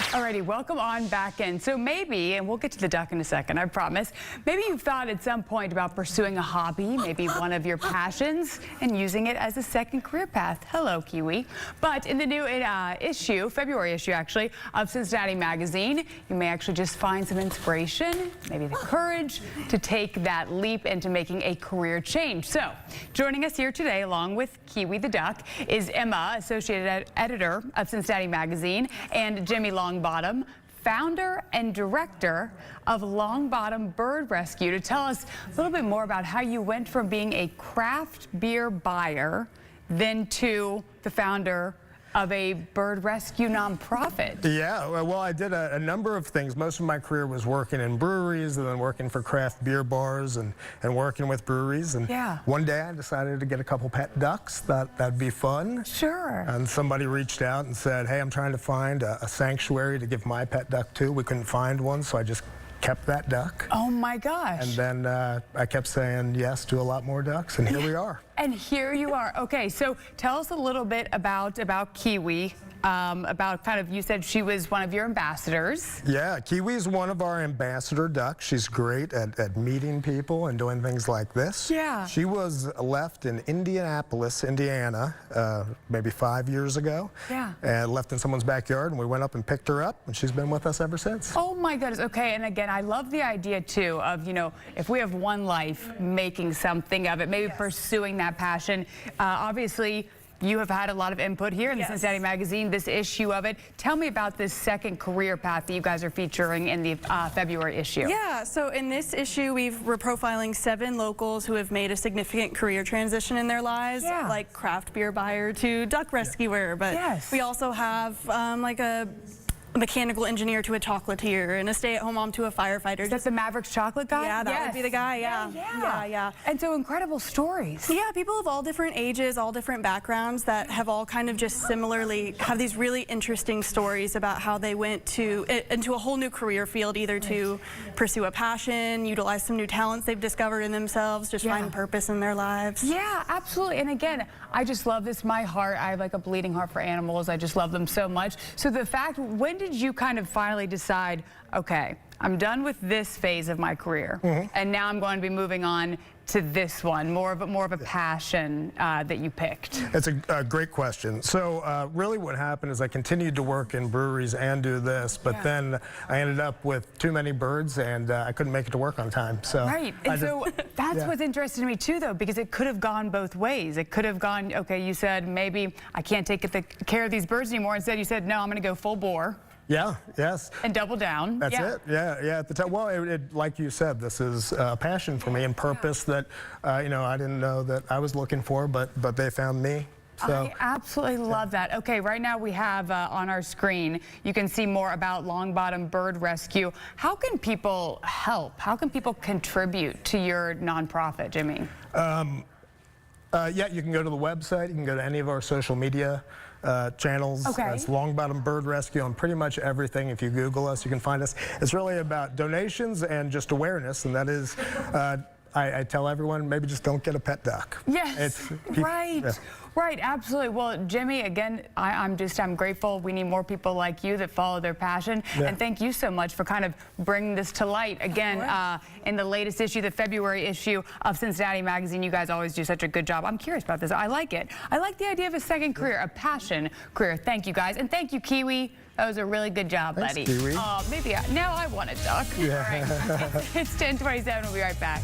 Alrighty, welcome on back in. So maybe, and we'll get to the duck in a second, I promise, maybe you've thought at some point about pursuing a hobby, maybe one of your passions, and using it as a second career path. Hello, Kiwi. But in the new issue, February issue actually, of Cincinnati Magazine, you may actually just find some inspiration, maybe the courage to take that leap into making a career change. So, joining us here today, along with Kiwi the duck, is Emma, Associate Editor of Cincinnati Magazine, and Jimmy Longbottom, founder and director of Longbottom Bird Rescue, to tell us a little bit more about how you went from being a craft beer buyer then to the founder of a bird rescue nonprofit. Yeah, well, I did a number of things. Most of my career was working in breweries and then working for craft beer bars and working with breweries. And one day I decided to get a couple pet ducks. That'd be fun. Sure. And somebody reached out and said, hey, I'm trying to find a sanctuary to give my pet duck to. We couldn't find one, so I just kept that duck. Oh my gosh. And then I kept saying yes to a lot more ducks, and here we are. And here you are. Okay, so tell us a little bit about Kiwi, about kind of, you said she was one of your ambassadors. Yeah, Kiwi's one of our ambassador ducks. She's great at meeting people and doing things like this. Yeah. She was left in Indianapolis, Indiana, maybe 5 years ago. Yeah. And left in someone's backyard, and we went up and picked her up, and she's been with us ever since. Oh my goodness. Okay, and again, I love the idea too of, you know, if we have one life, making something of it, maybe pursuing that passion. Obviously, you have had a lot of input here in the Cincinnati Magazine, this issue of it. Tell me about this second career path that you guys are featuring in the February issue. Yeah, so in this issue, we're profiling 7 locals who have made a significant career transition in their lives, like craft beer buyer to duck rescuer. But we also have like a mechanical engineer to a chocolatier and a stay-at-home mom to a firefighter. Is that the Mavericks chocolate guy? Yeah, that would be the guy, yeah. And so incredible stories. Yeah, people of all different ages, all different backgrounds that have all kind of just similarly have these really interesting stories about how they went into a whole new career field, either to pursue a passion, utilize some new talents they've discovered in themselves, just find purpose in their lives. Yeah, absolutely. And again, I just love this. My heart, I have like a bleeding heart for animals. I just love them so much. So the fact, when did you kind of finally decide, okay, I'm done with this phase of my career, and now I'm going to be moving on to this one, more of a passion that you picked? It's a great question. So really what happened is I continued to work in breweries and do this, but then I ended up with too many birds, and I couldn't make it to work on time. So and so that's what's interesting to me too, though, because it could have gone both ways. It could have gone, okay, you said maybe I can't take care of these birds anymore. Instead, you said, no, I'm going to go full bore. Yeah, and double down. That's it. Yeah. At the time, well, like you said, this is a passion for me and purpose that you know, I didn't know that I was looking for, but they found me. So, I absolutely love that. Okay, right now we have on our screen, you can see more about Longbottom Bird Rescue. How can people help? How can people contribute to your nonprofit, Jimmy? Yeah, you can go to the website. You can go to any of our social media channels. It's Longbottom Bird Rescue on pretty much everything. If you Google us, you can find us. It's really about donations and just awareness, and that is, I tell everyone, maybe just don't get a pet duck. Yes, right, absolutely. Well, Jimmy, again, I'm grateful. We need more people like you that follow their passion. And thank you so much for kind of bringing this to light. Again, in the latest issue, the February issue of Cincinnati Magazine, you guys always do such a good job. I'm curious about this. I like it. I like the idea of a second career, a passion career. Thank you, guys. And thank you, Kiwi. That was a really good job, buddy. Kiwi. Maybe now I want a duck. All right. It's 10:27. We'll be right back.